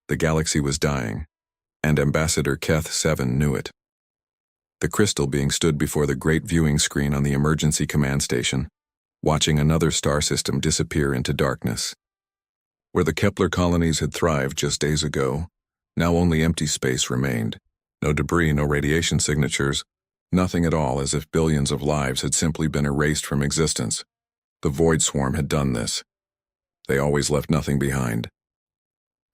The galaxy was dying, and Ambassador Keth-7 knew it. The crystal being stood before the great viewing screen on the emergency command station, watching another star system disappear into darkness. Where the Kepler colonies had thrived just days ago, now only empty space remained. No debris, no radiation signatures, nothing at all, as if billions of lives had simply been erased from existence. The Void Swarm had done this. They always left nothing behind.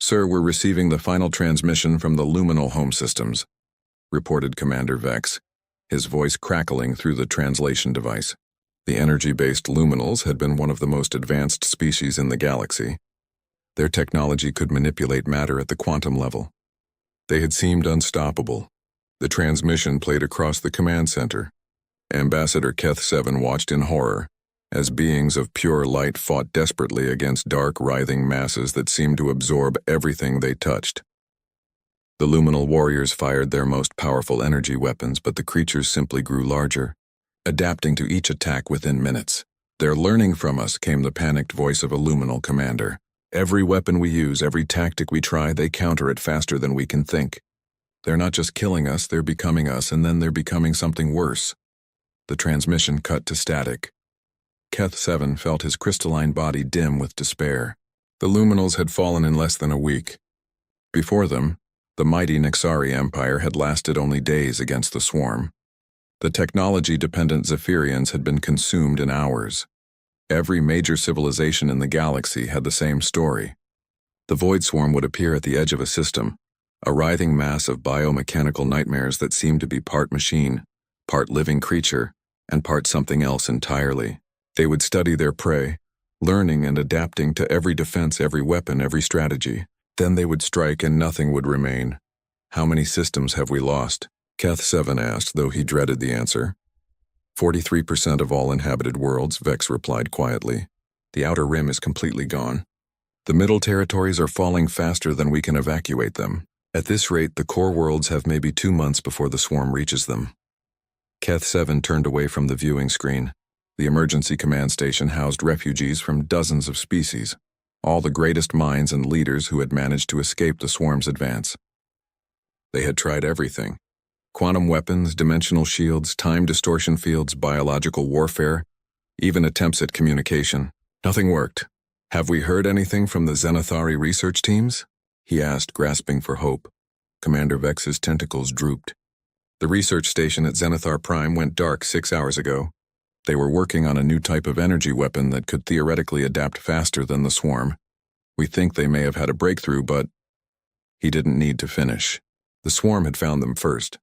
"Sir, we're receiving the final transmission from the Luminal Home Systems," reported Commander Vex, his voice crackling through the translation device. The energy-based luminals had been one of the most advanced species in the galaxy. Their technology could manipulate matter at the quantum level. They had seemed unstoppable. The transmission played across the command center. Ambassador Keth-7 watched in horror as beings of pure light fought desperately against dark, writhing masses that seemed to absorb everything they touched. The luminal warriors fired their most powerful energy weapons, but the creatures simply grew larger, adapting to each attack within minutes. "They're learning from us," came the panicked voice of a luminal commander. "Every weapon we use, every tactic we try, they counter it faster than we can think. They're not just killing us, they're becoming us, and then they're becoming something worse." The transmission cut to static. Keth-7 felt his crystalline body dim with despair. The luminals had fallen in less than a week. Before them, the mighty Nixari Empire had lasted only days against the swarm. The technology-dependent Zephyrians had been consumed in hours. Every major civilization in the galaxy had the same story. The Void Swarm would appear at the edge of a system, a writhing mass of biomechanical nightmares that seemed to be part machine, part living creature, and part something else entirely. They would study their prey, learning and adapting to every defense, every weapon, every strategy. Then they would strike and nothing would remain. "How many systems have we lost?" Keth-7 asked, though he dreaded the answer. 43% of all inhabited worlds," Vex replied quietly. "The outer rim is completely gone. The middle territories are falling faster than we can evacuate them. At this rate, the core worlds have maybe 2 months before the swarm reaches them." Keth-7 turned away from the viewing screen. The emergency command station housed refugees from dozens of species, all the greatest minds and leaders who had managed to escape the swarm's advance. They had tried everything: quantum weapons, dimensional shields, time distortion fields, biological warfare, even attempts at communication. Nothing worked. "Have we heard anything from the Zenithari research teams?" he asked, grasping for hope. Commander Vex's tentacles drooped. "The research station at Zenithar Prime went dark 6 hours ago. They were working on a new type of energy weapon that could theoretically adapt faster than the swarm. We think they may have had a breakthrough, but..." He didn't need to finish. The swarm had found them first.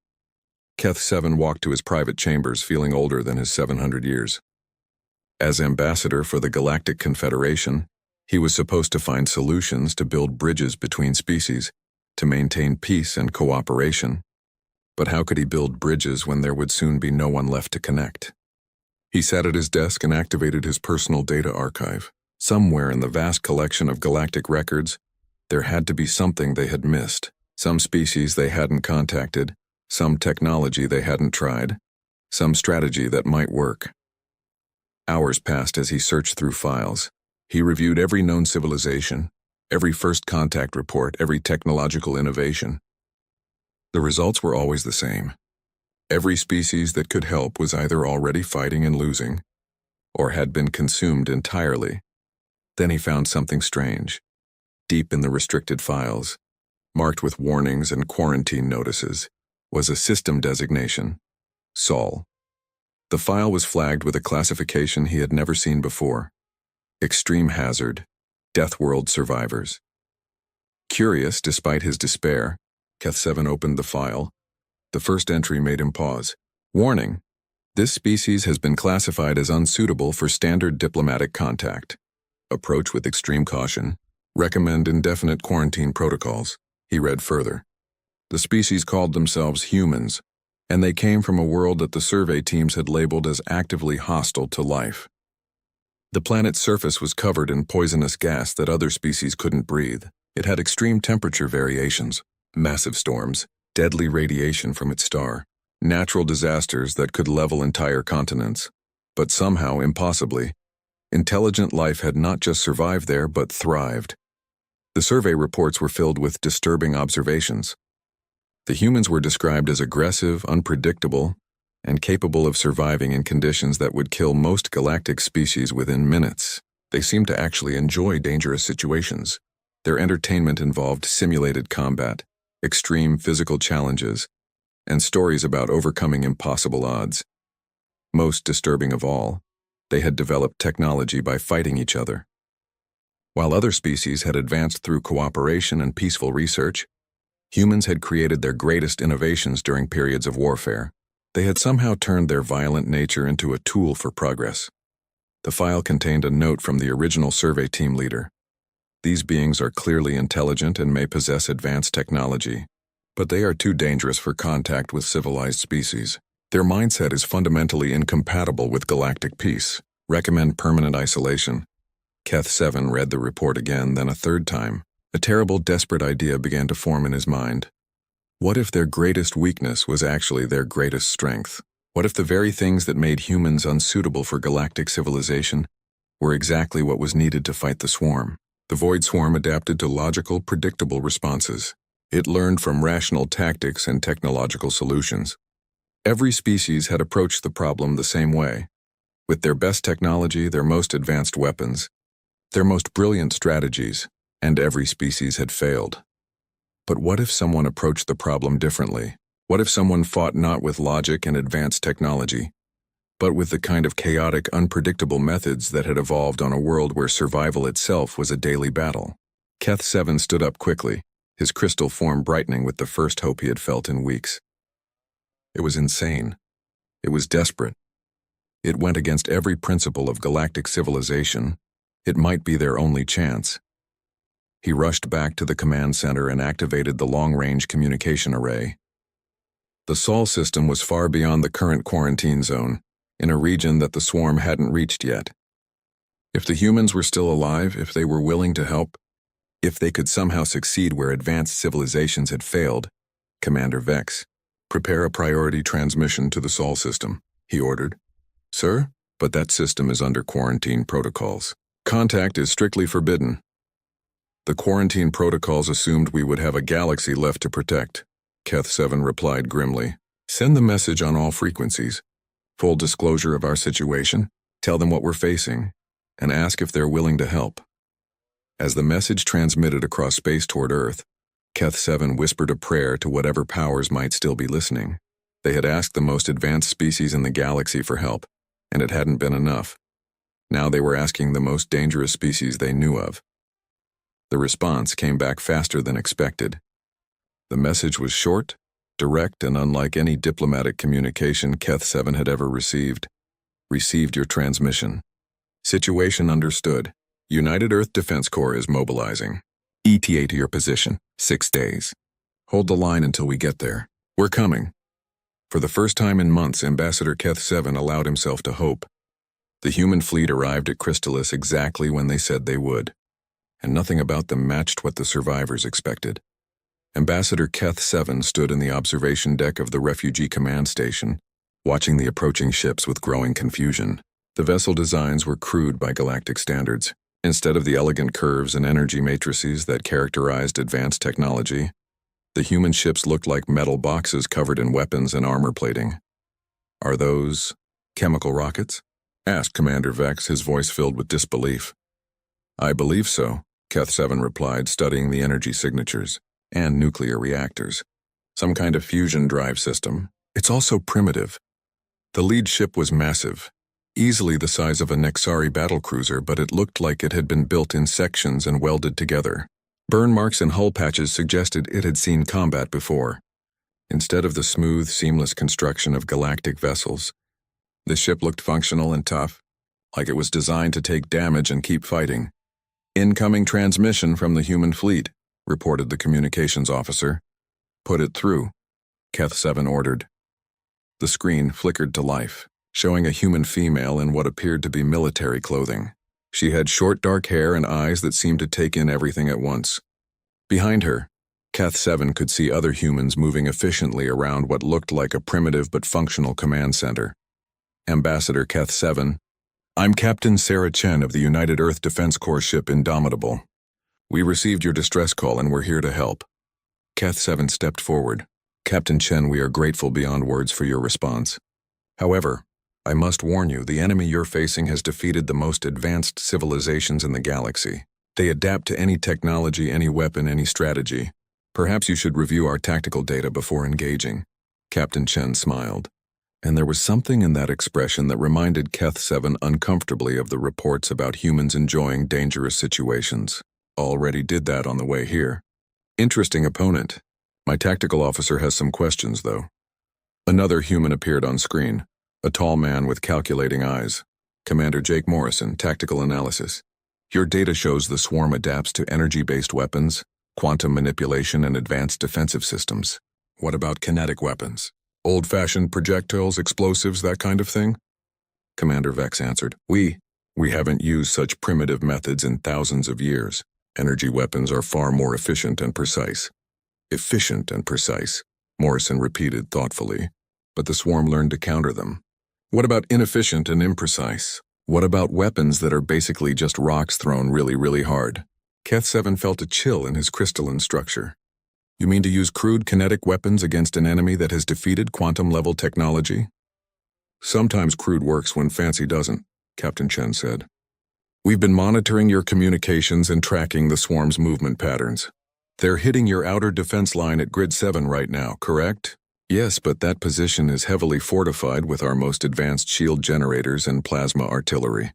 Keth-7 walked to his private chambers, feeling older than his 700 years. As ambassador for the Galactic Confederation, he was supposed to find solutions to build bridges between species, to maintain peace and cooperation. But how could he build bridges when there would soon be no one left to connect? He sat at his desk and activated his personal data archive. Somewhere in the vast collection of galactic records, there had to be something they had missed. Some species they hadn't contacted, some technology they hadn't tried, some strategy that might work. Hours passed as he searched through files. He reviewed every known civilization, every first contact report, every technological innovation. The results were always the same. Every species that could help was either already fighting and losing, or had been consumed entirely. Then he found something strange. Deep in the restricted files, marked with warnings and quarantine notices, was a system designation: Sol. The file was flagged with a classification he had never seen before: Extreme Hazard, Death World Survivors. Curious, despite his despair, Keth-7 opened the file. The first entry made him pause. "Warning: this species has been classified as unsuitable for standard diplomatic contact. Approach with extreme caution. Recommend indefinite quarantine protocols." He read further. The species called themselves humans, and they came from a world that the survey teams had labeled as actively hostile to life. The planet's surface was covered in poisonous gas that other species couldn't breathe. It had extreme temperature variations, massive storms, deadly radiation from its star, natural disasters that could level entire continents. But somehow, impossibly, intelligent life had not just survived there but thrived. The survey reports were filled with disturbing observations. The humans were described as aggressive, unpredictable, and capable of surviving in conditions that would kill most galactic species within minutes. They seemed to actually enjoy dangerous situations. Their entertainment involved simulated combat, extreme physical challenges, and stories about overcoming impossible odds. Most disturbing of all, they had developed technology by fighting each other. While other species had advanced through cooperation and peaceful research, humans had created their greatest innovations during periods of warfare. They had somehow turned their violent nature into a tool for progress. The file contained a note from the original survey team leader. These beings are clearly intelligent and may possess advanced technology, but they are too dangerous for contact with civilized species. Their mindset is fundamentally incompatible with galactic peace. Recommend permanent isolation. Keth 7 read the report again, then a third time. A terrible, desperate idea began to form in his mind. What if their greatest weakness was actually their greatest strength? What if the very things that made humans unsuitable for galactic civilization were exactly what was needed to fight the swarm? The Void Swarm adapted to logical, predictable responses. It learned from rational tactics and technological solutions. Every species had approached the problem the same way, with their best technology, their most advanced weapons, their most brilliant strategies, and every species had failed. But what if someone approached the problem differently? What if someone fought not with logic and advanced technology, but with the kind of chaotic, unpredictable methods that had evolved on a world where survival itself was a daily battle? Keth 7 stood up quickly, his crystal form brightening with the first hope he had felt in weeks. It was insane. It was desperate. It went against every principle of galactic civilization. It might be their only chance. He rushed back to the command center and activated the long-range communication array. The Sol system was far beyond the current quarantine zone, in a region that the swarm hadn't reached yet. If the humans were still alive, if they were willing to help, if they could somehow succeed where advanced civilizations had failed, Commander Vex, prepare a priority transmission to the Sol system, he ordered. Sir, but that system is under quarantine protocols. Contact is strictly forbidden. The quarantine protocols assumed we would have a galaxy left to protect, Keth 7 replied grimly. Send the message on all frequencies. Full disclosure of our situation, tell them what we're facing, and ask if they're willing to help. As the message transmitted across space toward Earth, Keth 7 whispered a prayer to whatever powers might still be listening. They had asked the most advanced species in the galaxy for help, and it hadn't been enough. Now they were asking the most dangerous species they knew of. The response came back faster than expected. The message was short, direct, and unlike any diplomatic communication Keth 7 had ever received. Received your transmission. Situation understood. United Earth Defense Corps is mobilizing. ETA to your position. 6 days. Hold the line until we get there. We're coming. For the first time in months, Ambassador Keth 7 allowed himself to hope. The human fleet arrived at Crystalis exactly when they said they would, and nothing about them matched what the survivors expected. Ambassador Keth 7 stood in the observation deck of the refugee command station, watching the approaching ships with growing confusion. The vessel designs were crude by galactic standards. Instead of the elegant curves and energy matrices that characterized advanced technology, the human ships looked like metal boxes covered in weapons and armor plating. Are those chemical rockets? Asked Commander Vex, his voice filled with disbelief. I believe so, Keth 7 replied, studying the energy signatures. And nuclear reactors. Some kind of fusion drive system. It's also primitive. The lead ship was massive, easily the size of a Nexari battlecruiser, but it looked like it had been built in sections and welded together. Burn marks and hull patches suggested it had seen combat before. Instead of the smooth, seamless construction of galactic vessels, the ship looked functional and tough, like it was designed to take damage and keep fighting. Incoming transmission from the human fleet, reported the communications officer. Put it through, Keth 7 ordered. The screen flickered to life, showing a human female in what appeared to be military clothing. She had short dark hair and eyes that seemed to take in everything at once. Behind her, Keth 7 could see other humans moving efficiently around what looked like a primitive but functional command center. Ambassador Keth 7, I'm Captain Sarah Chen of the United Earth Defense Corps ship Indomitable. We received your distress call and we're here to help. Keth 7 stepped forward. Captain Chen, we are grateful beyond words for your response. However, I must warn you, the enemy you're facing has defeated the most advanced civilizations in the galaxy. They adapt to any technology, any weapon, any strategy. Perhaps you should review our tactical data before engaging. Captain Chen smiled, and there was something in that expression that reminded Keth 7 uncomfortably of the reports about humans enjoying dangerous situations. Already did that on the way here. Interesting opponent. My tactical officer has some questions, though. Another human appeared on screen, a tall man with calculating eyes. Commander Jake Morrison, Tactical Analysis. Your data shows the swarm adapts to energy-based weapons, quantum manipulation, and advanced defensive systems. What about kinetic weapons? Old-fashioned projectiles, explosives, that kind of thing? Commander Vex answered, We haven't used such primitive methods in thousands of years. Energy weapons are far more efficient and precise. Efficient and precise, Morrison repeated thoughtfully, but the swarm learned to counter them. What about inefficient and imprecise? What about weapons that are basically just rocks thrown really, really hard? Keth 7 felt a chill in his crystalline structure. You mean to use crude kinetic weapons against an enemy that has defeated quantum-level technology? Sometimes crude works when fancy doesn't, Captain Chen said. We've been monitoring your communications and tracking the swarm's movement patterns. They're hitting your outer defense line at Grid 7 right now, correct? Yes, but that position is heavily fortified with our most advanced shield generators and plasma artillery.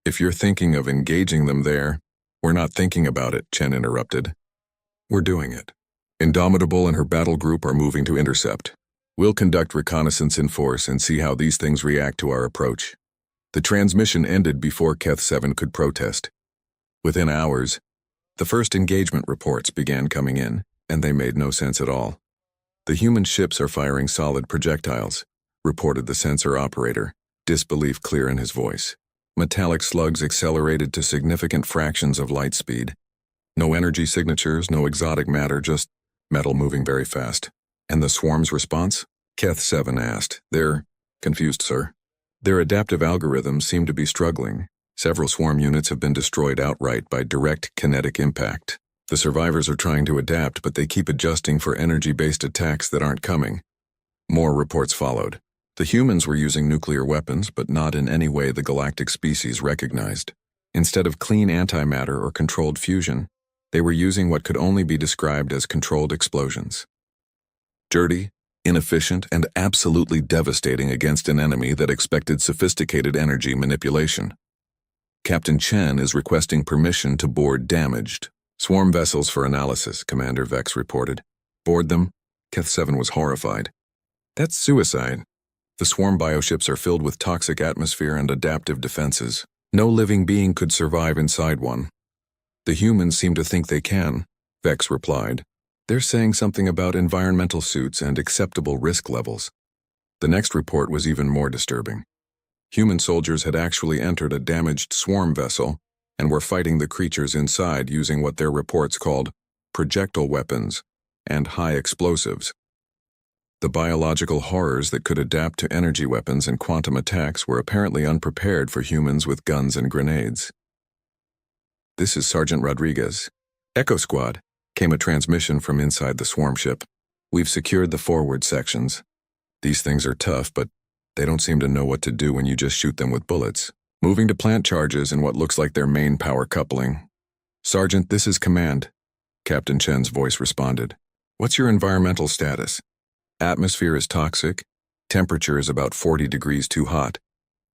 If you're thinking of engaging them there, we're not thinking about it, Chen interrupted. We're doing it. Indomitable and her battle group are moving to intercept. We'll conduct reconnaissance in force and see how these things react to our approach. The transmission ended before Keth 7 could protest. Within hours, the first engagement reports began coming in, and they made no sense at all. The human ships are firing solid projectiles, reported the sensor operator, disbelief clear in his voice. Metallic slugs accelerated to significant fractions of light speed. No energy signatures, no exotic matter, just metal moving very fast. And the swarm's response? Keth 7 asked. They're confused, sir. Their adaptive algorithms seem to be struggling. Several swarm units have been destroyed outright by direct kinetic impact. The survivors are trying to adapt, but they keep adjusting for energy-based attacks that aren't coming. More reports followed. The humans were using nuclear weapons, but not in any way the galactic species recognized. Instead of clean antimatter or controlled fusion, they were using what could only be described as controlled explosions. Dirty, inefficient, and absolutely devastating against an enemy that expected sophisticated energy manipulation. Captain Chen is requesting permission to board damaged swarm vessels for analysis, Commander Vex reported. Board them? Keth 7 was horrified. That's suicide. The swarm bioships are filled with toxic atmosphere and adaptive defenses. No living being could survive inside one. The humans seem to think they can, Vex replied. They're saying something about environmental suits and acceptable risk levels. The next report was even more disturbing. Human soldiers had actually entered a damaged swarm vessel and were fighting the creatures inside using what their reports called projectile weapons and high explosives. The biological horrors that could adapt to energy weapons and quantum attacks were apparently unprepared for humans with guns and grenades. This is Sergeant Rodriguez. Echo Squad, came a transmission from inside the swarm ship. We've secured the forward sections. These things are tough, but they don't seem to know what to do when you just shoot them with bullets. Moving to plant charges in what looks like their main power coupling. Sergeant, this is Command. Captain Chen's voice responded. What's your environmental status? Atmosphere is toxic, temperature is about 40 degrees too hot,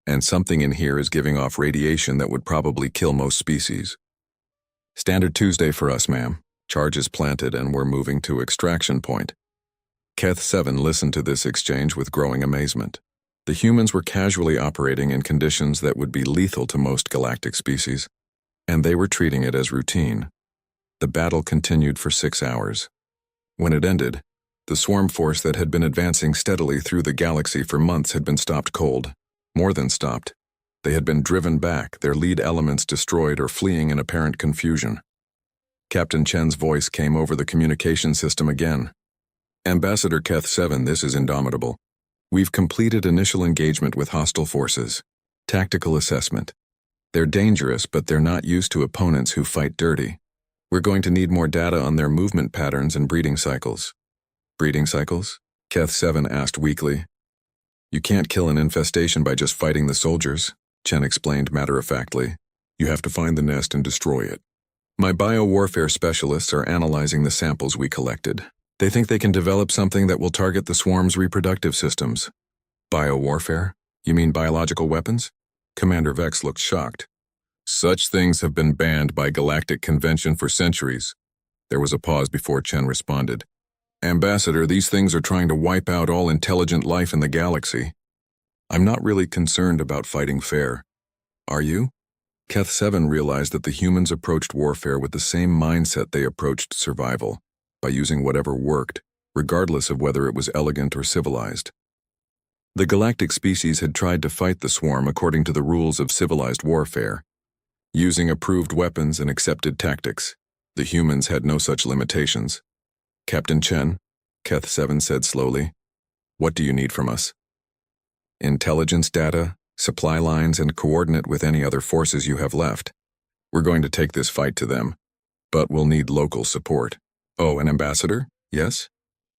and something in here is giving off radiation that would probably kill most species. Standard Tuesday for us, ma'am. Charges planted and we're moving to extraction point. Keth 7 listened to this exchange with growing amazement. The humans were casually operating in conditions that would be lethal to most galactic species, and they were treating it as routine. The battle continued for 6 hours. When it ended, the swarm force that had been advancing steadily through the galaxy for months had been stopped cold. More than stopped. They had been driven back, their lead elements destroyed or fleeing in apparent confusion. Captain Chen's voice came over the communication system again. Ambassador Keth 7, this is Indomitable. We've completed initial engagement with hostile forces. Tactical assessment. They're dangerous, but they're not used to opponents who fight dirty. We're going to need more data on their movement patterns and breeding cycles. Breeding cycles? Keth-7 asked weakly. You can't kill an infestation by just fighting the soldiers, Chen explained matter-of-factly. You have to find the nest and destroy it. My biowarfare specialists are analyzing the samples we collected. They think they can develop something that will target the swarm's reproductive systems. Biowarfare? You mean biological weapons? Commander Vex looked shocked. Such things have been banned by galactic convention for centuries. There was a pause before Chen responded. Ambassador, these things are trying to wipe out all intelligent life in the galaxy. I'm not really concerned about fighting fair. Are you? Keth-7 realized that the humans approached warfare with the same mindset they approached survival, by using whatever worked, regardless of whether it was elegant or civilized. The galactic species had tried to fight the swarm according to the rules of civilized warfare, using approved weapons and accepted tactics. The humans had no such limitations. Captain Chen, Keth-7 said slowly, what do you need from us? Intelligence data, supply lines, and coordinate with any other forces you have left. We're going to take this fight to them, but we'll need local support. Oh, an ambassador? Yes?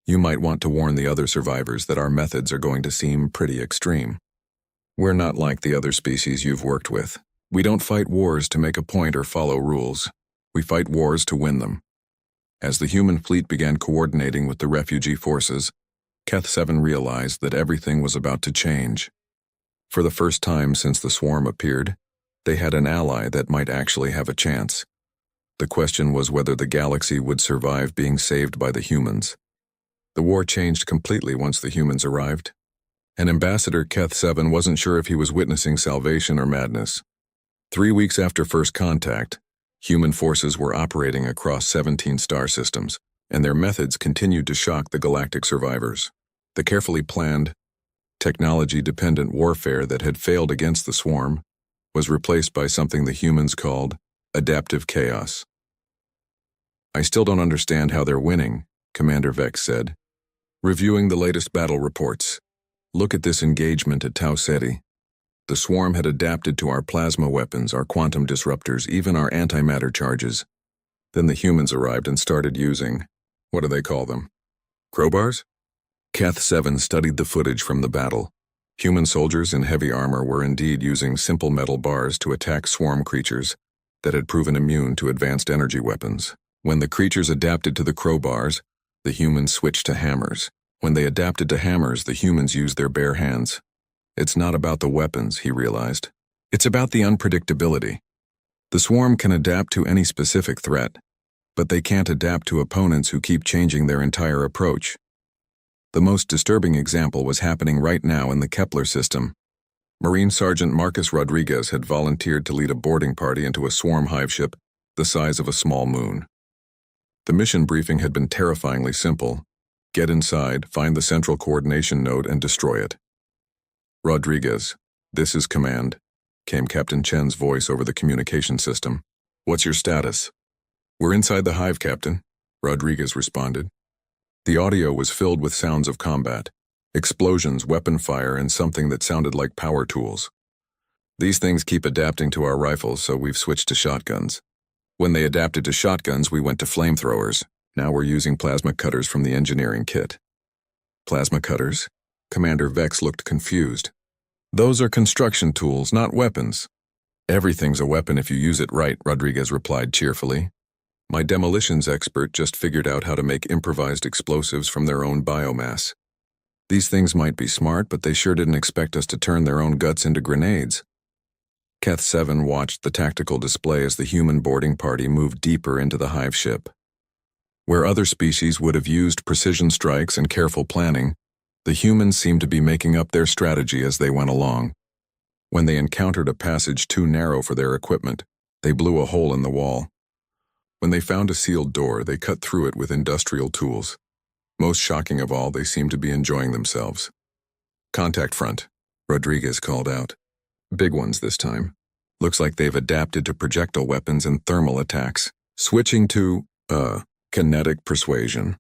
You might want to warn the other survivors that our methods are going to seem pretty extreme. We're not like the other species you've worked with. We don't fight wars to make a point or follow rules. We fight wars to win them. As the human fleet began coordinating with the refugee forces, Keth-7 realized that everything was about to change. For the first time since the swarm appeared, they had an ally that might actually have a chance. The question was whether the galaxy would survive being saved by the humans. The war changed completely once the humans arrived. And Ambassador Keth-7 wasn't sure if he was witnessing salvation or madness. 3 weeks after first contact, human forces were operating across 17 star systems, and their methods continued to shock the galactic survivors. The carefully planned, technology-dependent warfare that had failed against the swarm was replaced by something the humans called adaptive chaos. I still don't understand how they're winning, Commander Vex said, reviewing the latest battle reports. Look at this engagement at Tau Ceti. The swarm had adapted to our plasma weapons, our quantum disruptors, even our antimatter charges. Then the humans arrived and started using, what do they call them? Crowbars? Keth-7 studied the footage from the battle. Human soldiers in heavy armor were indeed using simple metal bars to attack swarm creatures that had proven immune to advanced energy weapons. When the creatures adapted to the crowbars, the humans switched to hammers. When they adapted to hammers, the humans used their bare hands. It's not about the weapons, he realized. It's about the unpredictability. The swarm can adapt to any specific threat, but they can't adapt to opponents who keep changing their entire approach. The most disturbing example was happening right now in the Kepler system. Marine Sergeant Marcus Rodriguez had volunteered to lead a boarding party into a swarm hive ship the size of a small moon. The mission briefing had been terrifyingly simple. Get inside, find the central coordination node, and destroy it. Rodriguez, this is command, came Captain Chen's voice over the communication system. What's your status? We're inside the hive, Captain, Rodriguez responded. The audio was filled with sounds of combat, explosions, weapon fire, and something that sounded like power tools. These things keep adapting to our rifles, so we've switched to shotguns. When they adapted to shotguns, we went to flamethrowers. Now we're using plasma cutters from the engineering kit. Plasma cutters? Commander Vex looked confused. Those are construction tools, not weapons. Everything's a weapon if you use it right, Rodriguez replied cheerfully. My demolitions expert just figured out how to make improvised explosives from their own biomass. These things might be smart, but they sure didn't expect us to turn their own guts into grenades. Keth-7 watched the tactical display as the human boarding party moved deeper into the hive ship. Where other species would have used precision strikes and careful planning, the humans seemed to be making up their strategy as they went along. When they encountered a passage too narrow for their equipment, they blew a hole in the wall. When they found a sealed door, they cut through it with industrial tools. Most shocking of all, they seemed to be enjoying themselves. Contact front, Rodriguez called out. Big ones this time. Looks like they've adapted to projectile weapons and thermal attacks. Switching to, kinetic persuasion.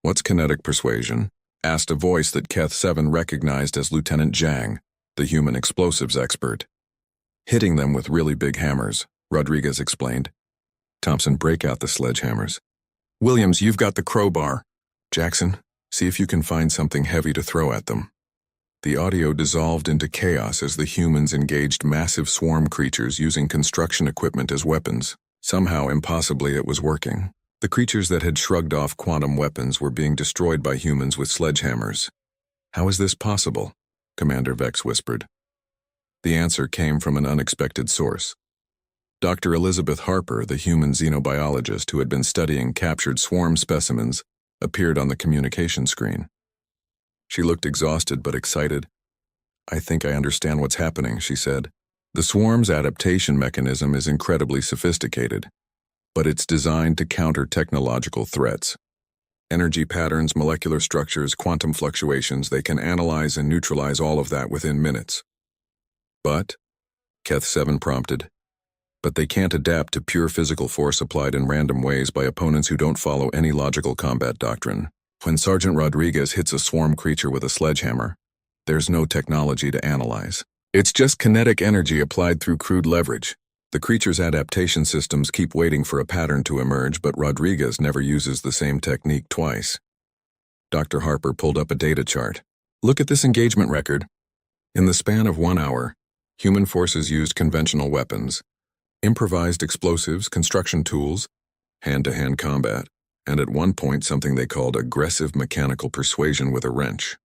What's kinetic persuasion? Asked a voice that Keth-7 recognized as Lieutenant Zhang, the human explosives expert. Hitting them with really big hammers, Rodriguez explained. Thompson, break out the sledgehammers. Williams, you've got the crowbar. Jackson, see if you can find something heavy to throw at them. The audio dissolved into chaos as the humans engaged massive swarm creatures using construction equipment as weapons. Somehow, impossibly, it was working. The creatures that had shrugged off quantum weapons were being destroyed by humans with sledgehammers. How is this possible? Commander Vex whispered. The answer came from an unexpected source. Dr. Elizabeth Harper, the human xenobiologist who had been studying captured swarm specimens, appeared on the communication screen. She looked exhausted but excited. I think I understand what's happening, she said. The swarm's adaptation mechanism is incredibly sophisticated, but it's designed to counter technological threats. Energy patterns, molecular structures, quantum fluctuations, they can analyze and neutralize all of that within minutes. But, Keth 7 prompted, but they can't adapt to pure physical force applied in random ways by opponents who don't follow any logical combat doctrine. When Sergeant Rodriguez hits a swarm creature with a sledgehammer, there's no technology to analyze. It's just kinetic energy applied through crude leverage. The creature's adaptation systems keep waiting for a pattern to emerge, but Rodriguez never uses the same technique twice. Dr. Harper pulled up a data chart. Look at this engagement record. In the span of 1 hour, human forces used conventional weapons, improvised explosives, construction tools, hand-to-hand combat, and at one point something they called aggressive mechanical persuasion with a wrench.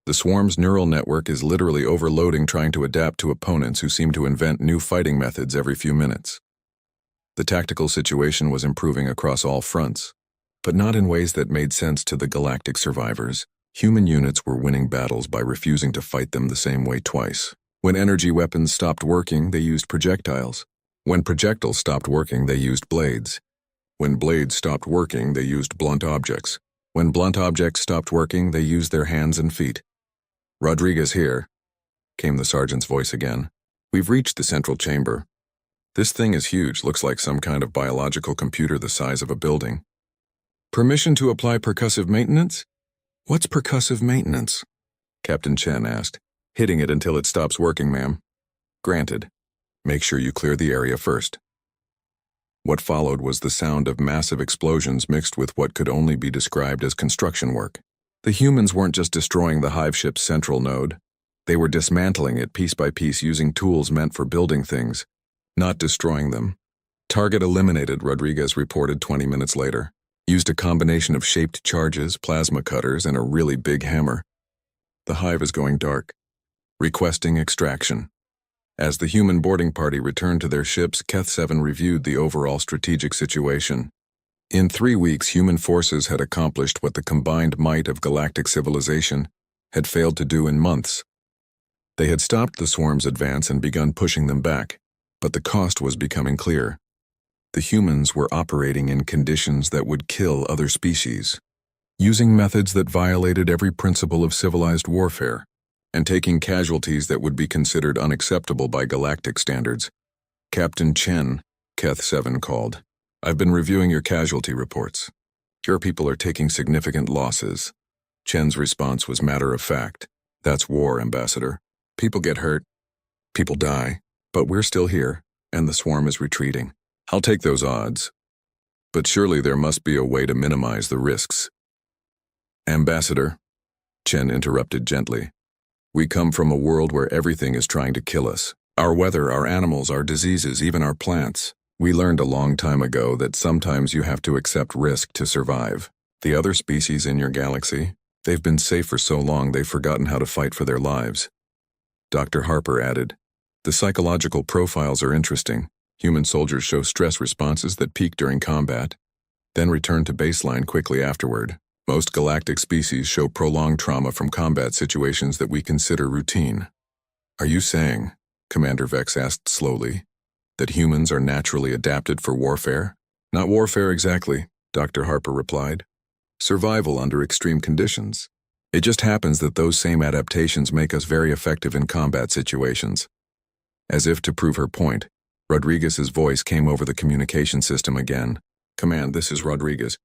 The swarm's neural network is literally overloading, trying to adapt to opponents who seem to invent new fighting methods every few minutes. The tactical situation was improving across all fronts, but not in ways that made sense to the galactic survivors. Human units were winning battles by refusing to fight them the same way twice. When energy weapons stopped working, they used projectiles. When projectiles stopped working, they used blades. When blades stopped working, they used blunt objects. When blunt objects stopped working, they used their hands and feet. Rodriguez here, came the sergeant's voice again. We've reached the central chamber. This thing is huge, looks like some kind of biological computer the size of a building. Permission to apply percussive maintenance? What's percussive maintenance? Captain Chen asked. Hitting it until it stops working, ma'am. Granted. Make sure you clear the area first. What followed was the sound of massive explosions mixed with what could only be described as construction work. The humans weren't just destroying the hive ship's central node. They were dismantling it piece by piece using tools meant for building things, not destroying them. Target eliminated, Rodriguez reported 20 minutes later. Used a combination of shaped charges, plasma cutters, and a really big hammer. The hive is going dark. Requesting extraction. As the human boarding party returned to their ships, Keth 7 reviewed the overall strategic situation. In 3 weeks, human forces had accomplished what the combined might of galactic civilization had failed to do in months. They had stopped the swarm's advance and begun pushing them back, but the cost was becoming clear. The humans were operating in conditions that would kill other species, using methods that violated every principle of civilized warfare, and taking casualties that would be considered unacceptable by galactic standards. Captain Chen, Keth 7 called. I've been reviewing your casualty reports. Your people are taking significant losses. Chen's response was matter of fact. That's war, Ambassador. People get hurt. People die. But we're still here, and the swarm is retreating. I'll take those odds. But surely there must be a way to minimize the risks. Ambassador, Chen interrupted gently. We come from a world where everything is trying to kill us. Our weather, our animals, our diseases, even our plants. We learned a long time ago that sometimes you have to accept risk to survive. The other species in your galaxy, they've been safe for so long they've forgotten how to fight for their lives. Dr. Harper added, the psychological profiles are interesting. Human soldiers show stress responses that peak during combat, then return to baseline quickly afterward. Most galactic species show prolonged trauma from combat situations that we consider routine. Are you saying, Commander Vex asked slowly, that humans are naturally adapted for warfare? Not warfare exactly, Dr. Harper replied. Survival under extreme conditions. It just happens that those same adaptations make us very effective in combat situations. As if to prove her point, Rodriguez's voice came over the communication system again. Command, this is Rodriguez.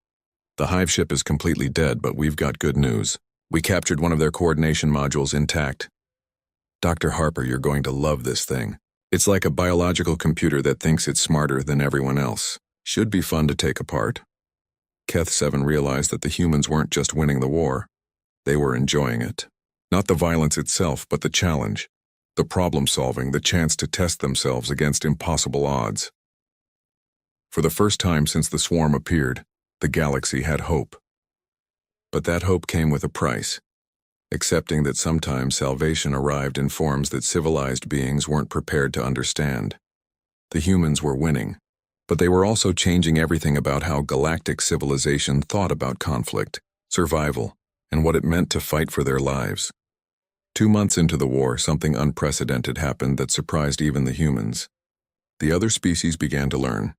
The hive ship is completely dead, but we've got good news. We captured one of their coordination modules intact. Dr. Harper, you're going to love this thing. It's like a biological computer that thinks it's smarter than everyone else. Should be fun to take apart. Keth-7 realized that the humans weren't just winning the war. They were enjoying it. Not the violence itself, but the challenge. The problem-solving, the chance to test themselves against impossible odds. For the first time since the swarm appeared, the galaxy had hope. But that hope came with a price, accepting that sometimes salvation arrived in forms that civilized beings weren't prepared to understand. The humans were winning, but they were also changing everything about how galactic civilization thought about conflict, survival, and what it meant to fight for their lives. 2 months into the war, something unprecedented happened that surprised even the humans. The other species began to learn.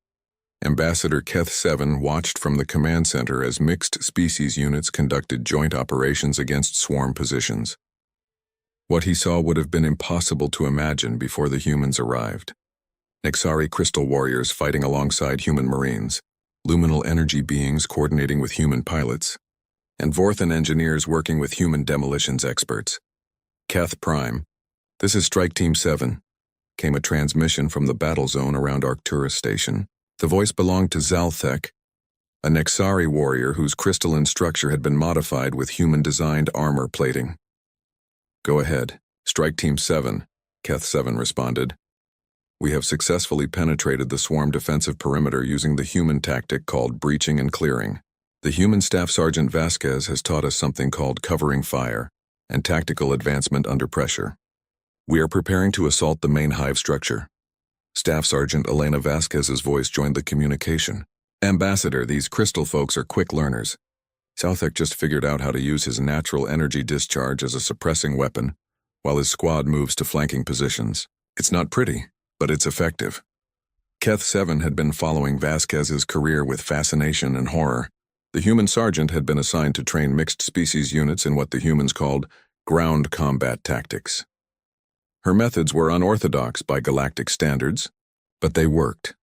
Ambassador Keth-7 watched from the command center as mixed species units conducted joint operations against swarm positions. What he saw would have been impossible to imagine before the humans arrived. Nexari crystal warriors fighting alongside human marines, luminal energy beings coordinating with human pilots, and Vorthan engineers working with human demolitions experts. Keth Prime, this is Strike Team 7, came a transmission from the battle zone around Arcturus Station. The voice belonged to Zalthek, a Nexari warrior whose crystalline structure had been modified with human-designed armor plating. Go ahead, Strike Team 7, Keth-7 responded. We have successfully penetrated the swarm defensive perimeter using the human tactic called breaching and clearing. The human Staff Sergeant Vasquez has taught us something called covering fire and tactical advancement under pressure. We are preparing to assault the main hive structure. Staff Sergeant Elena Vasquez's voice joined the communication. Ambassador, these crystal folks are quick learners. Southek just figured out how to use his natural energy discharge as a suppressing weapon, while his squad moves to flanking positions. It's not pretty, but it's effective. Keth-7 had been following Vasquez's career with fascination and horror. The human sergeant had been assigned to train mixed species units in what the humans called ground combat tactics. Her methods were unorthodox by galactic standards, but they worked.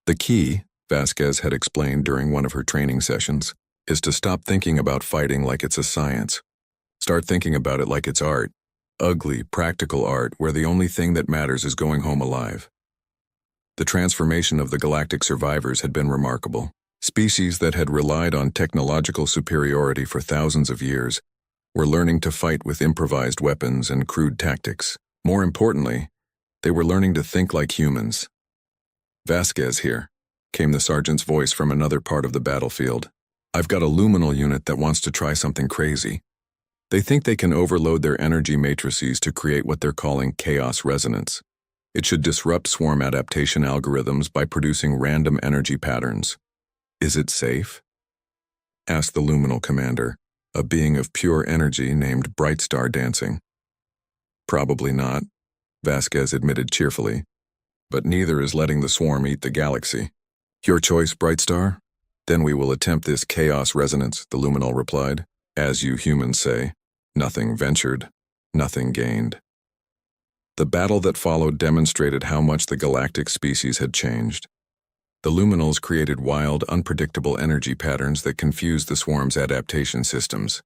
The key, Vasquez had explained during one of her training sessions, is to stop thinking about fighting like it's a science. Start thinking about it like it's art. Ugly, practical art where the only thing that matters is going home alive. The transformation of the galactic survivors had been remarkable. Species that had relied on technological superiority for thousands of years were learning to fight with improvised weapons and crude tactics. More importantly, they were learning to think like humans. Vasquez here, came the sergeant's voice from another part of the battlefield. I've got a luminal unit that wants to try something crazy. They think they can overload their energy matrices to create what they're calling chaos resonance. It should disrupt swarm adaptation algorithms by producing random energy patterns. Is it safe? Asked the luminal commander, a being of pure energy named Bright Star Dancing. Probably not, Vasquez admitted cheerfully, but neither is letting the swarm eat the galaxy. Your choice, Bright Star? Then we will attempt this chaos resonance, the luminal replied. As you humans say, nothing ventured, nothing gained. The battle that followed demonstrated how much the galactic species had changed. The luminals created wild, unpredictable energy patterns that confused the swarm's adaptation systems.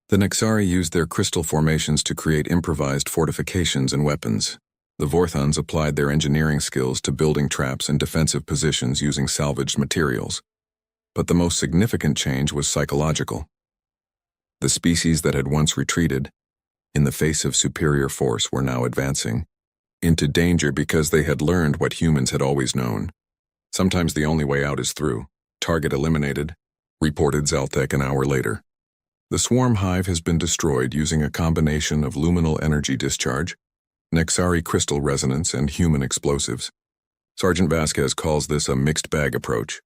The Nexari used their crystal formations to create improvised fortifications and weapons. The Vorthans applied their engineering skills to building traps and defensive positions using salvaged materials. But the most significant change was psychological. The species that had once retreated, in the face of superior force, were now advancing into danger because they had learned what humans had always known. Sometimes the only way out is through. Target eliminated, reported Zalthek an hour later. The swarm hive has been destroyed using a combination of luminal energy discharge, Nexari crystal resonance, and human explosives. Sergeant Vasquez calls this a mixed bag approach.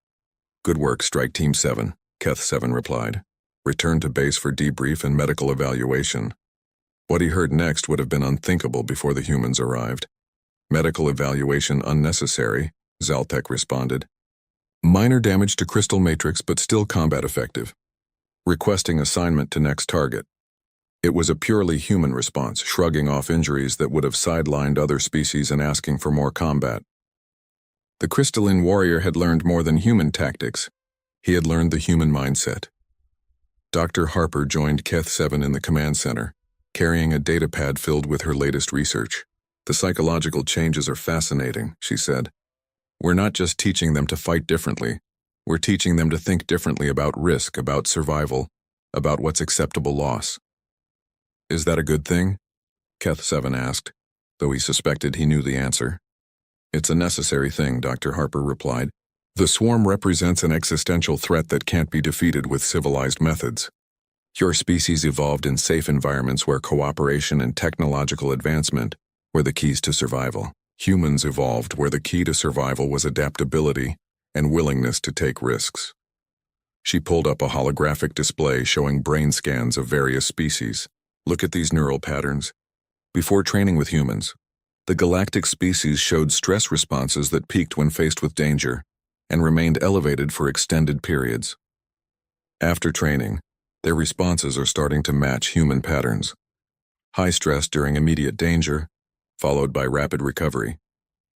Good work, Strike Team 7, Keth-7 replied. Return to base for debrief and medical evaluation. What he heard next would have been unthinkable before the humans arrived. Medical evaluation unnecessary, Zalthek responded. Minor damage to crystal matrix but still combat effective. Requesting assignment to next target. It was a purely human response, shrugging off injuries that would have sidelined other species and asking for more combat. The crystalline warrior had learned more than human tactics. He had learned the human mindset. Dr. Harper joined Keth-7 in the command center, carrying a datapad filled with her latest research. The psychological changes are fascinating, she said. We're not just teaching them to fight differently. We're teaching them to think differently about risk, about survival, about what's acceptable loss. Is that a good thing? Keth 7 asked, though he suspected he knew the answer. It's a necessary thing, Dr. Harper replied. The swarm represents an existential threat that can't be defeated with civilized methods. Your species evolved in safe environments where cooperation and technological advancement were the keys to survival. Humans evolved where the key to survival was adaptability and willingness to take risks. She pulled up a holographic display showing brain scans of various species. Look at these neural patterns. Before training with humans, the galactic species showed stress responses that peaked when faced with danger and remained elevated for extended periods. After training, their responses are starting to match human patterns. High stress during immediate danger, followed by rapid recovery.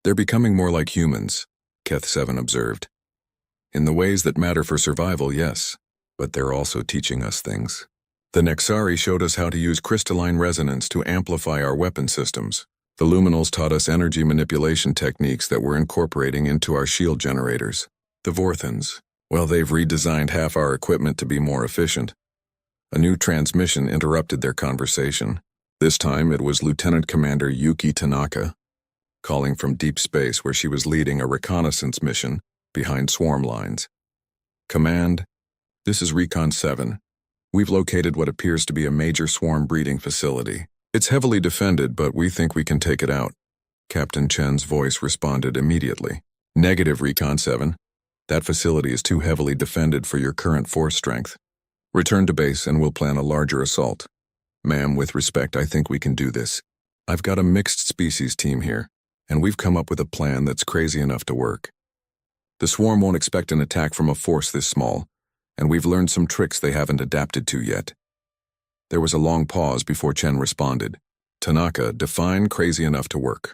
They're becoming more like humans, Keth 7 observed. In the ways that matter for survival, yes, but they're also teaching us things. The Nexari showed us how to use crystalline resonance to amplify our weapon systems. The Luminals taught us energy manipulation techniques that we're incorporating into our shield generators. The Vorthans, well, they've redesigned half our equipment to be more efficient. A new transmission interrupted their conversation. This time it was Lieutenant Commander Yuki Tanaka, calling from deep space where she was leading a reconnaissance mission behind swarm lines. Command, this is Recon 7. We've located what appears to be a major swarm breeding facility. It's heavily defended, but we think we can take it out. Captain Chen's voice responded immediately. Negative, Recon 7. That facility is too heavily defended for your current force strength. Return to base and we'll plan a larger assault. Ma'am, with respect, I think we can do this. I've got a mixed species team here, and we've come up with a plan that's crazy enough to work. The swarm won't expect an attack from a force this small, and we've learned some tricks they haven't adapted to yet. There was a long pause before Chen responded. Tanaka, define crazy enough to work.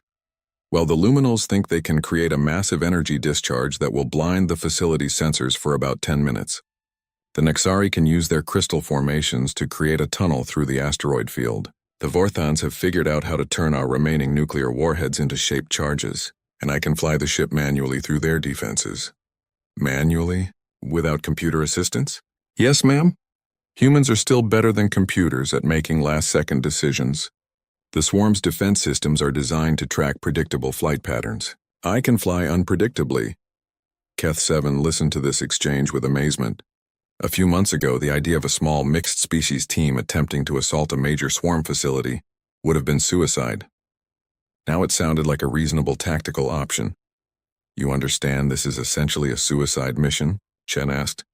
Well, the Luminals think they can create a massive energy discharge that will blind the facility's sensors for about 10 minutes. The Nexari can use their crystal formations to create a tunnel through the asteroid field. The Vorthans have figured out how to turn our remaining nuclear warheads into shaped charges, and I can fly the ship manually through their defenses. Manually? Without computer assistance? Yes, ma'am. Humans are still better than computers at making last-second decisions. The swarm's defense systems are designed to track predictable flight patterns. I can fly unpredictably. Keth 7 listened to this exchange with amazement. A few months ago, the idea of a small mixed-species team attempting to assault a major swarm facility would have been suicide. Now it sounded like a reasonable tactical option. You understand this is essentially a suicide mission? Chen asked.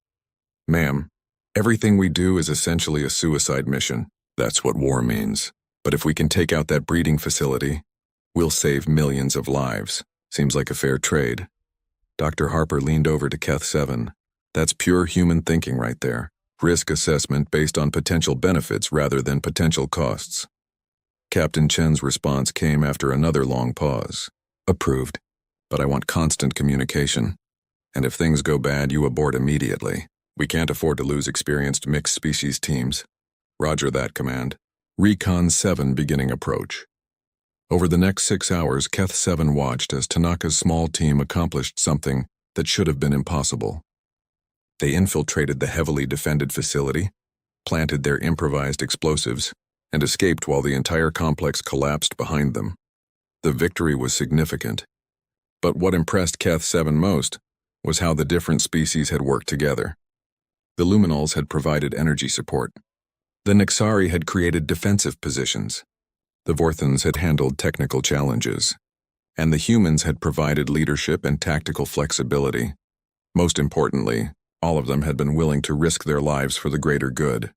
Ma'am, everything we do is essentially a suicide mission. That's what war means. But if we can take out that breeding facility, we'll save millions of lives. Seems like a fair trade. Dr. Harper leaned over to Keth 7. That's pure human thinking right there. Risk assessment based on potential benefits rather than potential costs. Captain Chen's response came after another long pause. Approved, but I want constant communication. And if things go bad, you abort immediately. We can't afford to lose experienced mixed-species teams. Roger that, Command. Recon 7 beginning approach. Over the next 6 hours, Keth 7 watched as Tanaka's small team accomplished something that should have been impossible. They infiltrated the heavily defended facility, planted their improvised explosives, and escaped while the entire complex collapsed behind them. The victory was significant. But what impressed Keth 7 most was how the different species had worked together. The Luminals had provided energy support. The Nexari had created defensive positions. The Vorthans had handled technical challenges. And the humans had provided leadership and tactical flexibility. Most importantly, all of them had been willing to risk their lives for the greater good.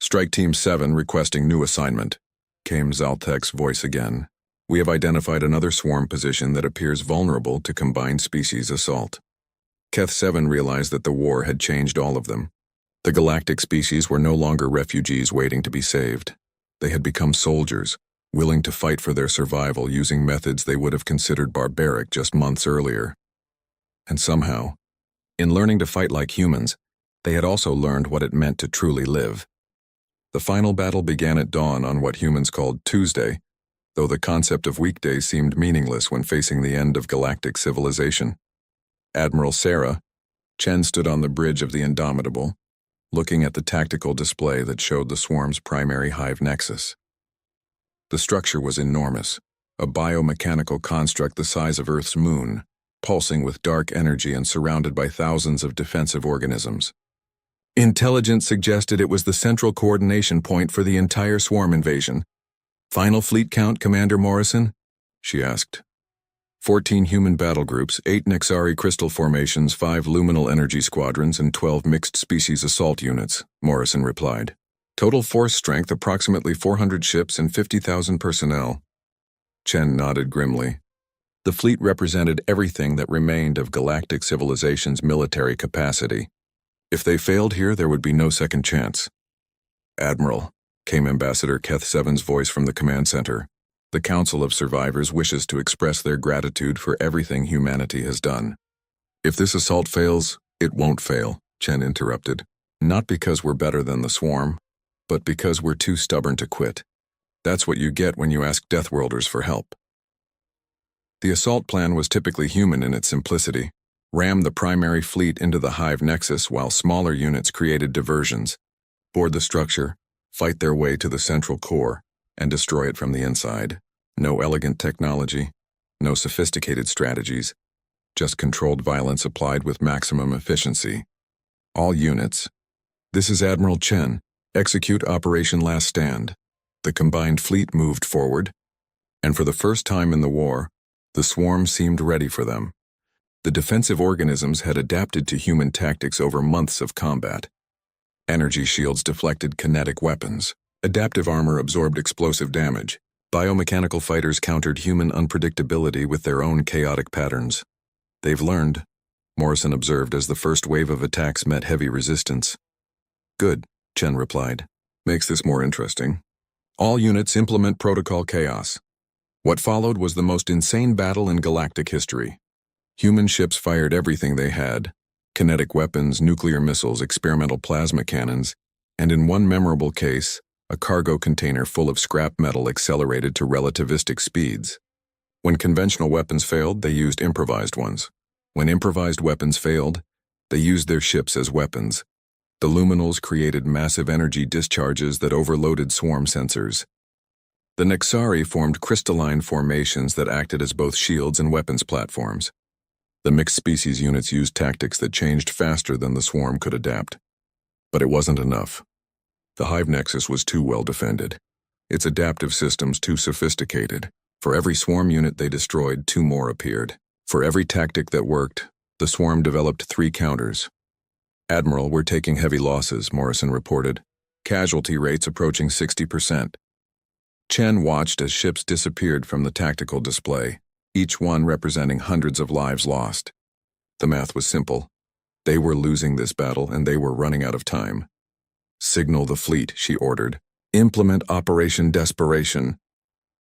Strike Team 7 requesting new assignment, came Zaltek's voice again. We have identified another swarm position that appears vulnerable to combined species assault. Keth 7 realized that the war had changed all of them. The galactic species were no longer refugees waiting to be saved. They had become soldiers, willing to fight for their survival using methods they would have considered barbaric just months earlier. And somehow, in learning to fight like humans, they had also learned what it meant to truly live. The final battle began at dawn on what humans called Tuesday, though the concept of weekdays seemed meaningless when facing the end of galactic civilization. Admiral Sarah, Chen stood on the bridge of the Indomitable, looking at the tactical display that showed the swarm's primary hive nexus. The structure was enormous, a biomechanical construct the size of Earth's moon, pulsing with dark energy and surrounded by thousands of defensive organisms. Intelligence suggested it was the central coordination point for the entire swarm invasion. "Final fleet count, Commander Morrison?" she asked. 14 human battle groups, 8 Nexari crystal formations, 5 luminal energy squadrons, and 12 mixed-species assault units, Morrison replied. Total force strength approximately 400 ships and 50,000 personnel. Chen nodded grimly. The fleet represented everything that remained of galactic civilization's military capacity. If they failed here, there would be no second chance. "Admiral," came Ambassador Keth Seven's voice from the command center. "The Council of Survivors wishes to express their gratitude for everything humanity has done." "If this assault fails, it won't fail," Chen interrupted. "Not because we're better than the swarm, but because we're too stubborn to quit. That's what you get when you ask Deathworlders for help." The assault plan was typically human in its simplicity. Ram the primary fleet into the hive nexus while smaller units created diversions. Board the structure, fight their way to the central core, and destroy it from the inside. No elegant technology, no sophisticated strategies, just controlled violence applied with maximum efficiency. All units. "This is Admiral Chen. Execute Operation Last Stand." The combined fleet moved forward, and for the first time in the war, the swarm seemed ready for them. The defensive organisms had adapted to human tactics over months of combat. Energy shields deflected kinetic weapons. Adaptive armor absorbed explosive damage. Biomechanical fighters countered human unpredictability with their own chaotic patterns. "They've learned," Morrison observed as the first wave of attacks met heavy resistance. "Good," Chen replied. "Makes this more interesting. All units implement Protocol Chaos." What followed was the most insane battle in galactic history. Human ships fired everything they had: kinetic weapons, nuclear missiles, experimental plasma cannons, and in one memorable case, a cargo container full of scrap metal accelerated to relativistic speeds. When conventional weapons failed, they used improvised ones. When improvised weapons failed, they used their ships as weapons. The luminals created massive energy discharges that overloaded swarm sensors. The Nexari formed crystalline formations that acted as both shields and weapons platforms. The mixed-species units used tactics that changed faster than the swarm could adapt. But it wasn't enough. The hive nexus was too well defended. Its adaptive systems too sophisticated. For every swarm unit they destroyed, 2 more appeared. For every tactic that worked, the swarm developed 3 counters. "Admiral, we're taking heavy losses," Morrison reported. "Casualty rates approaching 60%. Chen watched as ships disappeared from the tactical display, each one representing hundreds of lives lost. The math was simple. They were losing this battle and they were running out of time. "Signal the fleet," she ordered. "Implement Operation Desperation."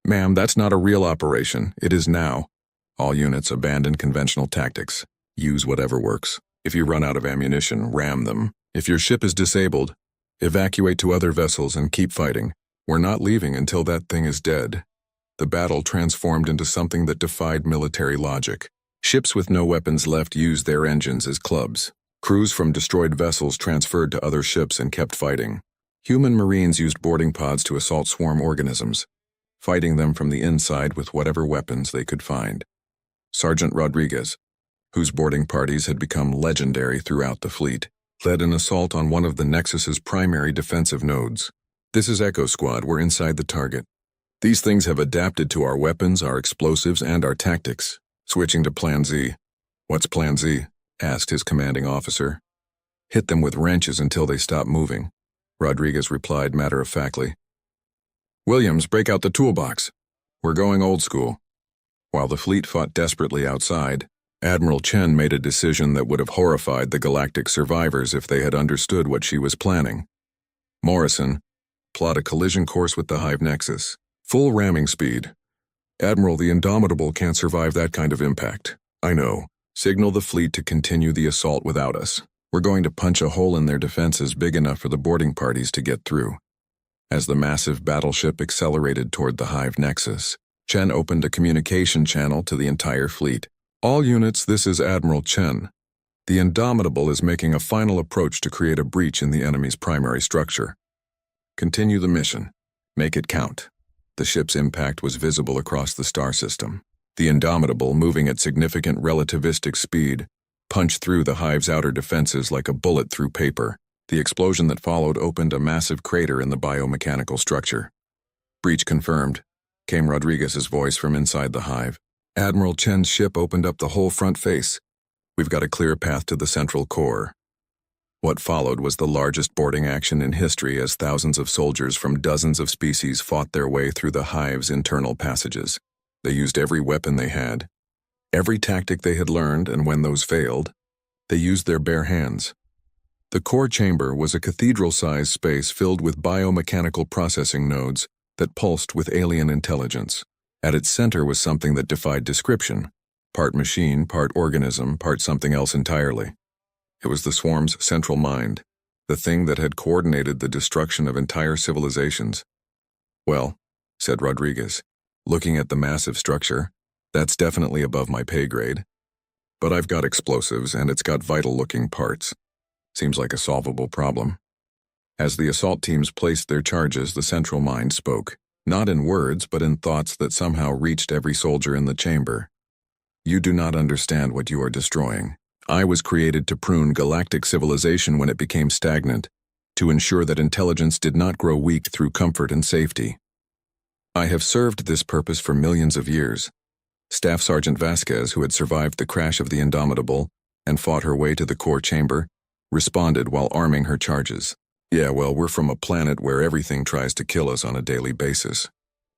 "Ma'am, that's not a real operation. It is now. All units abandon conventional tactics. Use whatever works. If you run out of ammunition, ram them. If your ship is disabled, evacuate to other vessels and keep fighting. We're not leaving until that thing is dead." The battle transformed into something that defied military logic. Ships with no weapons left used their engines as clubs. Crews from destroyed vessels transferred to other ships and kept fighting. Human Marines used boarding pods to assault swarm organisms, fighting them from the inside with whatever weapons they could find. Sergeant Rodriguez, whose boarding parties had become legendary throughout the fleet, led an assault on one of the Nexus's primary defensive nodes. "This is Echo Squad. We're inside the target. These things have adapted to our weapons, our explosives, and our tactics." Switching to Plan Z. "What's Plan Z?" asked his commanding officer. "Hit them with wrenches until they stop moving," Rodriguez replied matter-of-factly. "Williams, break out the toolbox. We're going old school." While the fleet fought desperately outside, Admiral Chen made a decision that would have horrified the galactic survivors if they had understood what she was planning. "Morrison, plot a collision course with the hive nexus. Full ramming speed. Admiral, the Indomitable can't survive that kind of impact." "I know. Signal the fleet to continue the assault without us. We're going to punch a hole in their defenses big enough for the boarding parties to get through." As the massive battleship accelerated toward the hive nexus, Chen opened a communication channel to the entire fleet. All units, this is Admiral Chen. The Indomitable is making a final approach to create a breach in the enemy's primary structure. Continue the mission. Make it count. The ship's impact was visible across the star system. The Indomitable, moving at significant relativistic speed, punched through the hive's outer defenses like a bullet through paper. The explosion that followed opened a massive crater in the biomechanical structure. Breach confirmed, came Rodriguez's voice from inside the hive. Admiral Chen's ship opened up the whole front face. We've got a clear path to the central core. What followed was the largest boarding action in history as thousands of soldiers from dozens of species fought their way through the hive's internal passages. They used every weapon they had, every tactic they had learned, and when those failed, they used their bare hands. The core chamber was a cathedral-sized space filled with biomechanical processing nodes that pulsed with alien intelligence. At its center was something that defied description, part machine, part organism, part something else entirely. It was the swarm's central mind, the thing that had coordinated the destruction of entire civilizations. Well, said Rodriguez, looking at the massive structure, that's definitely above my pay grade. But I've got explosives, and it's got vital-looking parts. Seems like a solvable problem. As the assault teams placed their charges, the central mind spoke, not in words, but in thoughts that somehow reached every soldier in the chamber. You do not understand what you are destroying. I was created to prune galactic civilization when it became stagnant, to ensure that intelligence did not grow weak through comfort and safety. I have served this purpose for millions of years. Staff Sergeant Vasquez, who had survived the crash of the Indomitable and fought her way to the core chamber, responded while arming her charges. Yeah, well, we're from a planet where everything tries to kill us on a daily basis.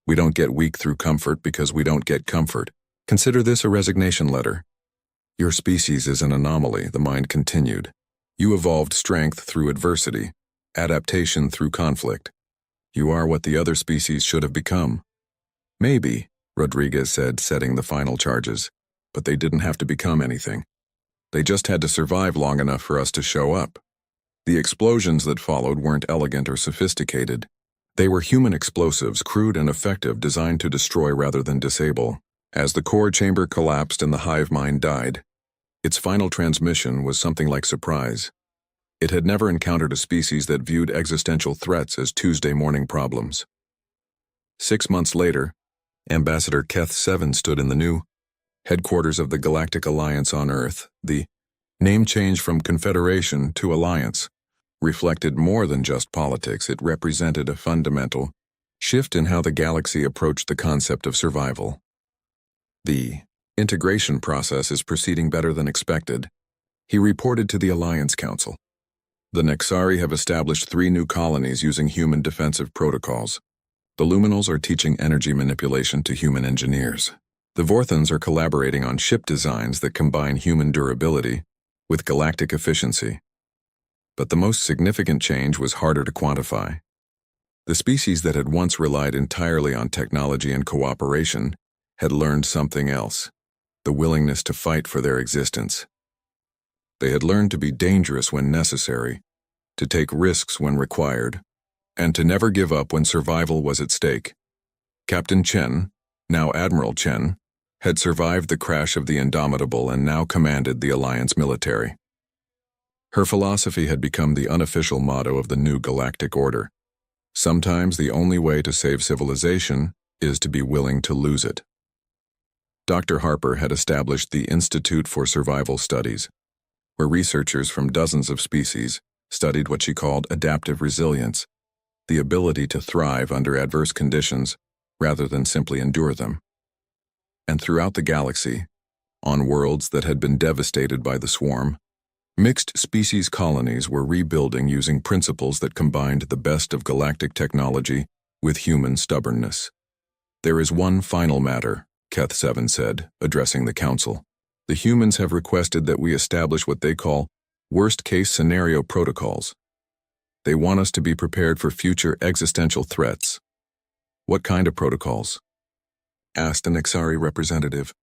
We don't get weak through comfort because we don't get comfort. Consider this a resignation letter. Your species is an anomaly, the mind continued. You evolved strength through adversity, adaptation through conflict. You are what the other species should have become. Maybe, Rodriguez said, setting the final charges, but they didn't have to become anything. They just had to survive long enough for us to show up. The explosions that followed weren't elegant or sophisticated. They were human explosives, crude and effective, designed to destroy rather than disable. As the core chamber collapsed and the hive mind died, its final transmission was something like surprise. It had never encountered a species that viewed existential threats as Tuesday morning problems. 6 months later, Ambassador Keth 7 stood in the new headquarters of the Galactic Alliance on Earth. The name change from Confederation to Alliance reflected more than just politics. It represented a fundamental shift in how the galaxy approached the concept of survival. The integration process is proceeding better than expected, he reported to the Alliance Council. The Nexari have established 3 new colonies using human defensive protocols. The Luminals are teaching energy manipulation to human engineers. The Vorthans are collaborating on ship designs that combine human durability with galactic efficiency. But the most significant change was harder to quantify. The species that had once relied entirely on technology and cooperation had learned something else, the willingness to fight for their existence. They had learned to be dangerous when necessary, to take risks when required, and to never give up when survival was at stake. Captain Chen, now Admiral Chen, had survived the crash of the Indomitable and now commanded the Alliance military. Her philosophy had become the unofficial motto of the new galactic order. Sometimes the only way to save civilization is to be willing to lose it. Dr. Harper had established the Institute for Survival Studies, where researchers from dozens of species studied what she called adaptive resilience, the ability to thrive under adverse conditions rather than simply endure them. And throughout the galaxy, on worlds that had been devastated by the swarm, mixed species colonies were rebuilding using principles that combined the best of galactic technology with human stubbornness. There is one final matter, Keth 7 said, addressing the council. The humans have requested that we establish what they call worst-case scenario protocols. They want us to be prepared for future existential threats. What kind of protocols? Asked an Nexari representative.